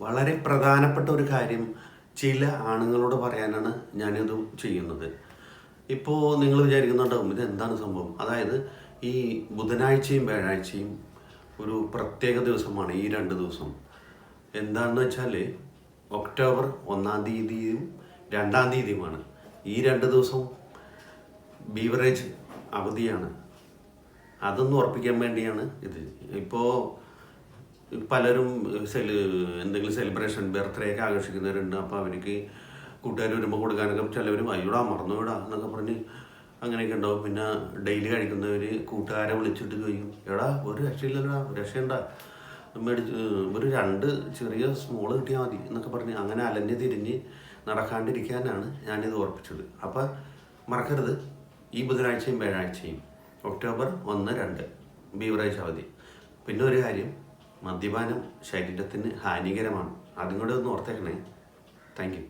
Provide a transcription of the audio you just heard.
വളരെ പ്രധാനപ്പെട്ട ഒരു കാര്യം ചില ആണുങ്ങളോട് പറയാനാണ് ഞാനിത് ചെയ്യുന്നത്. ഇപ്പോൾ നിങ്ങൾ വിചാരിക്കുന്നുണ്ടാവും ഇതെന്താണ് സംഭവം. അതായത് ഈ ബുധനാഴ്ചയും വ്യാഴാഴ്ചയും ഒരു പ്രത്യേക ദിവസമാണ്. ഈ 2 ദിവസം എന്താണെന്ന് വെച്ചാൽ ഒക്ടോബർ 1-ാം തീയതിയും 2-ാം തീയതിയുമാണ്. ഈ 2 ദിവസം ബീവറേജ് അവധിയാണ്. അതൊന്ന് ഉറപ്പിക്കാൻ വേണ്ടിയാണ് ഇത്. ഇപ്പോൾ പലരും എന്തെങ്കിലും സെലിബ്രേഷൻ ബർത്ത്ഡേ ഒക്കെ ആഘോഷിക്കുന്നവരുണ്ട്. അപ്പോൾ അവർക്ക് കൂട്ടുകാർ വരുമ്പോൾ കൊടുക്കാനൊക്കെ ചിലവരും അയ്യോടാ മറന്നുവിടാ എന്നൊക്കെ പറഞ്ഞ് അങ്ങനെയൊക്കെ ഉണ്ടാവും. പിന്നെ ഡെയിലി കഴിക്കുന്നവർ കൂട്ടുകാരെ വിളിച്ചിട്ട് ചോദിക്കും, എടാ ഒരു രക്ഷയില്ലടാ, രക്ഷയുണ്ടാ, മേടിച്ച് ഒരു 2 ചെറിയ സ്മോള് കിട്ടിയാൽ മതി എന്നൊക്കെ പറഞ്ഞ് അങ്ങനെ അലഞ്ഞ് തിരിഞ്ഞ് നടക്കാണ്ടിരിക്കാനാണ് ഞാനിത് ഉറപ്പിച്ചത്. അപ്പോൾ മറക്കരുത്, ഈ ബുധനാഴ്ചയും വ്യാഴാഴ്ചയും ഒക്ടോബർ 1-2 ബീവറേജ് അവധി. പിന്നെ ഒരു കാര്യം, മദ്യപാനം ശരീരത്തിന് ഹാനികരമാണ്. അതും കൂടെ ഒന്ന് ഓർത്തേക്കണേ. Thank you.